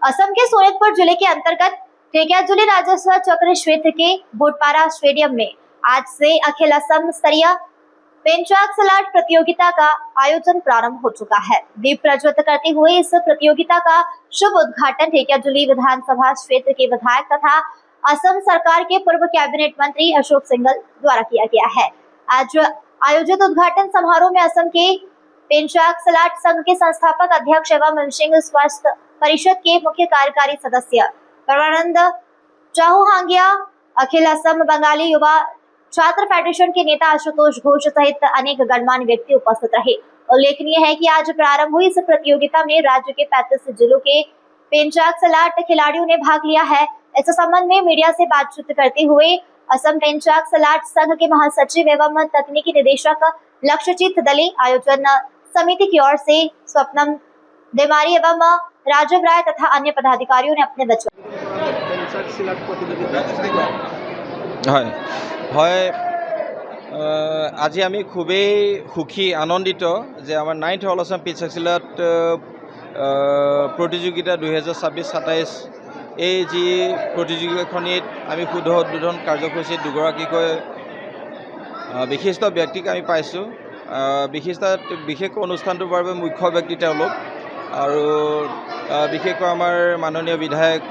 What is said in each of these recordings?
असम के सोनितपुर जिले के अंतर्गत ढेकियाजुली राजस्व चक्र क्षेत्र के भोटपारा स्टेडियम में आज से अखिल असम स्तरीय पेंचाक सलाट प्रतियोगिता का आयोजन प्रारंभ हो चुका है। दीप प्रज्वलित करते हुए इस प्रतियोगिता का शुभ उद्घाटन ढेकियाजुली विधानसभा क्षेत्र के विधायक तथा असम सरकार के पूर्व कैबिनेट मंत्री अशोक सिंघल द्वारा किया गया है। आज आयोजित उद्घाटन समारोह में असम के पेंचाक सलाट संघ के संस्थापक अध्यक्ष एवं मनसिंह स्वास्थ्य परिषद के मुख्य कार्यकारी सदस्य परमानंद चाहुहांगिया, अखिल असम बंगाली युवा छात्र फेडरेशन के नेता आशुतोष घोष सहित अनेक गणमान्य व्यक्ति उपस्थित रहे। उल्लेखनीय है कि आज प्रारंभ हुई इस प्रतियोगिता में राज्य के 35 जिलों के पेंचाक सलाट खिलाड़ियों ने भाग लिया है। इस संबंध में मीडिया से बातचीत करते हुए असम पेंचाक सलाट संघ के महासचिव एवं तकनीकी निदेशक लक्ष्यजीत दले, आयोजन समिति की ओर से स्वप्नम देमारी एवं राजीव राय तथा अन्य पदाधिकारियों ने अपने बच्चों আজি আমি খুবেই সুখী আনন্দিত যে আমাৰ 9th all Assam Pencak silat প্ৰতিযোগিতা 2026-27 এই যি প্ৰতিযোগিতাখনিত আমি শুদ্ধ উদ্বোধন কাৰ্যসূচীত দুগৰাকীকৈ বিশিষ্ট ব্যক্তিক আমি পাইছোঁ। বিশেষ অনুষ্ঠানটোৰ বাবে মুখ্য ব্যক্তি তেওঁলোক আৰু বিশেষকৈ আমাৰ মাননীয় বিধায়ক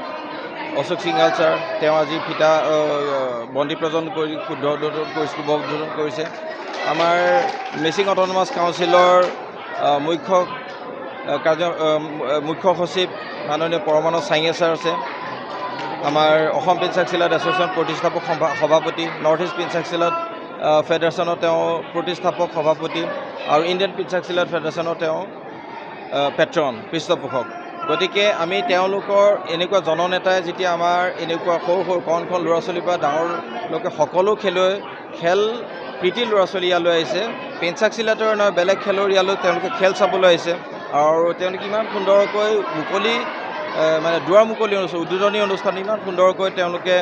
অশোক সিংঘাল ছাৰ, তেওঁ আজি ফিতা বন্তি প্ৰজ্বলন কৰি শুদ্ধ উদ্বোধন কৰিছে। আমাৰ মিচিং অট'নমাছ কাউন্সিলৰ মুখ্য সচিব মাননীয় পৰমানন্দ চাংগে ছাৰ আছে। আমাৰ অসম পেঞ্চাক চিলাট এছ'চিয়েশ্যন প্ৰতিষ্ঠাপক সভাপতি, নৰ্থ ইষ্ট পেঞ্চাক চিলাট ফেডাৰেশ্যনৰ তেওঁ প্ৰতিষ্ঠাপক সভাপতি আৰু ইণ্ডিয়ান পেঞ্চাক চিলাট ফেডাৰেশ্যনৰ তেওঁ পেট্ৰন পৃষ্ঠপোষক। গতিকে আমি তেওঁলোকৰ এনেকুৱা জননেতাই যেতিয়া আমাৰ এনেকুৱা সৰু সৰু কণ ল'ৰা ছোৱালীৰ পৰা ডাঙৰলৈকে সকলো খেল প্ৰীতি ল'ৰা ছোৱালী ইয়ালৈ আহিছে। পেঞ্চাক চিলাটৰ নহয় বেলেগ খেলৰ ইয়ালৈ তেওঁলোকে খেল চাবলৈ আহিছে আৰু তেওঁলোকে ইমান সুন্দৰকৈ মানে দুৱাৰ মুকলি উদ্বোধনী অনুষ্ঠান ইমান সুন্দৰকৈ তেওঁলোকে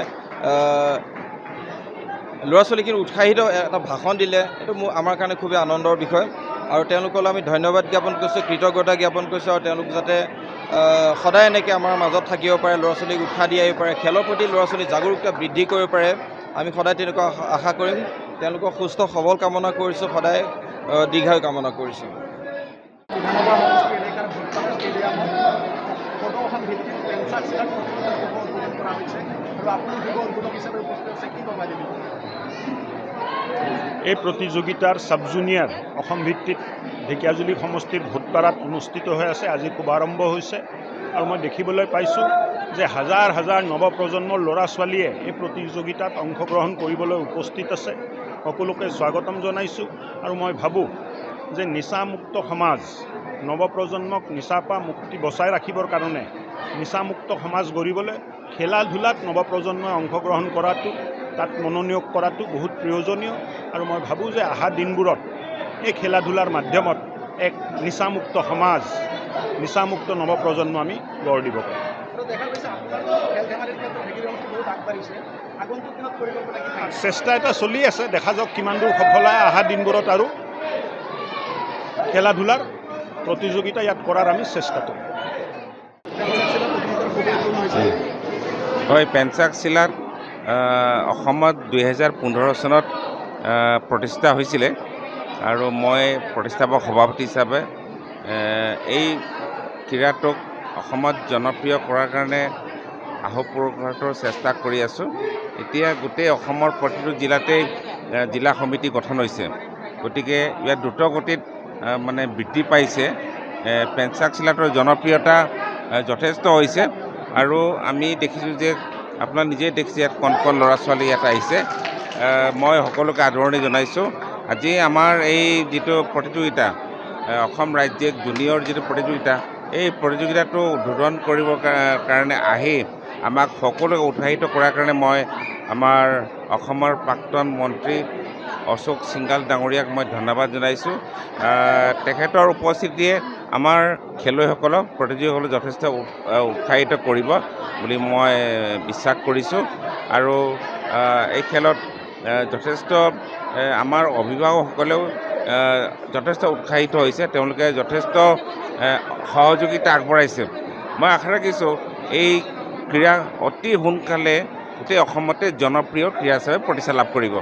ল'ৰা ছোৱালীখিনি উৎসাহিত এটা ভাষণ দিলে। এইটো আমাৰ কাৰণে খুবেই আনন্দৰ বিষয় আৰু তেওঁলোকলৈ আমি ধন্যবাদ জ্ঞাপন কৰিছোঁ, কৃতজ্ঞতা জ্ঞাপন কৰিছোঁ আৰু তেওঁলোক যাতে সদায় এনেকৈ আমাৰ মাজত থাকিব পাৰে, ল'ৰা ছোৱালীক উৎসাহ দি আহিব পাৰে, খেলৰ প্ৰতি ল'ৰা ছোৱালীৰ জাগৰূকতা বৃদ্ধি কৰিব পাৰে। আমি সদায় তেনেকুৱা আশা কৰিম। তেওঁলোকক সুস্থ সবল কামনা কৰিছোঁ, সদায় দীৰ্ঘায়ু কামনা কৰিছোঁ। এই প্ৰতিযোগিতাৰ সাব জুনিয়ৰ অসম ভিত্তিত ঢেকিয়াজুলি সমষ্টিৰ ভোটপাৰাত অনুষ্ঠিত হৈ আছে। আজি শুভাৰম্ভ হৈছে আৰু মই দেখিবলৈ পাইছোঁ যে হাজাৰ হাজাৰ নৱপ্ৰজন্মৰ ল'ৰা ছোৱালীয়ে এই প্ৰতিযোগিতাত অংশগ্ৰহণ কৰিবলৈ উপস্থিত আছে। সকলোকে স্বাগতম জনাইছোঁ আৰু মই ভাবোঁ যে নিচামুক্ত সমাজ, নৱপ্ৰজন্মক নিচাৰ পৰা মুক্তি বচাই ৰাখিবৰ কাৰণে নিচামুক্ত সমাজ গঢ়িবলৈ খেলা ধূলাত নৱপ্ৰজন্মই অংশগ্ৰহণ কৰাটো, তাত মনোনিয়োগ কৰাটো বহুত প্ৰয়োজনীয় আৰু মই ভাবোঁ যে অহা দিনবোৰত এই খেলা ধূলাৰ মাধ্যমত এক নিচামুক্ত সমাজ, নিচামুক্ত নৱপ্ৰজন্ম আমি গঢ় দিব পাৰোঁ। চেষ্টা এটা চলি আছে, দেখা যাওক কিমান দূৰ সফল হয়। অহা দিনবোৰত আৰু খেলা ধূলাৰ প্ৰতিযোগিতা ইয়াত কৰাৰ আমি চেষ্টা কৰিম। হয়, পেঞ্চাক চিলাট অসমত 2015 চনত প্ৰতিষ্ঠা হৈছিলে আৰু মই প্ৰতিষ্ঠাপক সভাপতি হিচাপে এই ক্ৰীড়াটোক অসমত জনপ্ৰিয় কৰাৰ কাৰণে আহোপুৰুষাৰ্থৰ চেষ্টা কৰি আছোঁ। এতিয়া গোটেই অসমৰ প্ৰতিটো জিলাতেই জিলা সমিতি গঠন হৈছে, গতিকে ইয়াত দ্ৰুতগতিত মানে বৃদ্ধি পাইছে। পেঞ্চাক চিলাটৰ জনপ্ৰিয়তা যথেষ্ট হৈছে আৰু আমি দেখিছোঁ যে আপোনালোকে নিজেই দেখিছে ইয়াত কণ ল'ৰা ছোৱালী ইয়াত আহিছে। মই সকলোকে আদৰণি জনাইছোঁ। আজি আমাৰ এই যিটো প্ৰতিযোগিতা, অসম ৰাজ্যিক জুনিয়ৰ যিটো প্ৰতিযোগিতা, এই প্ৰতিযোগিতাটো উদ্বোধন কৰিবৰ কাৰণে আহি আমাক সকলোকে উৎসাহিত কৰাৰ কাৰণে মই আমাৰ অসমৰ প্ৰাক্তন মন্ত্ৰী অশোক সিংঘাল ডাঙৰীয়াক মই ধন্যবাদ জনাইছোঁ। তেখেতৰ উপস্থিতিয়ে আমাৰ খেলুৱৈসকলক, প্ৰতিযোগীসকলক যথেষ্ট উৎসাহিত কৰিব বুলি মই বিশ্বাস কৰিছোঁ আৰু এই খেলত যথেষ্ট আমাৰ অভিভাৱকসকলেও যথেষ্ট উৎসাহিত হৈছে, তেওঁলোকে যথেষ্ট সহযোগিতা আগবঢ়াইছে। মই আশা ৰাখিছোঁ এই ক্ৰীড়া অতি সোনকালে গোটেই অসমতে জনপ্ৰিয় ক্ৰীড়া হিচাপে প্ৰতিষ্ঠা লাভ কৰিব।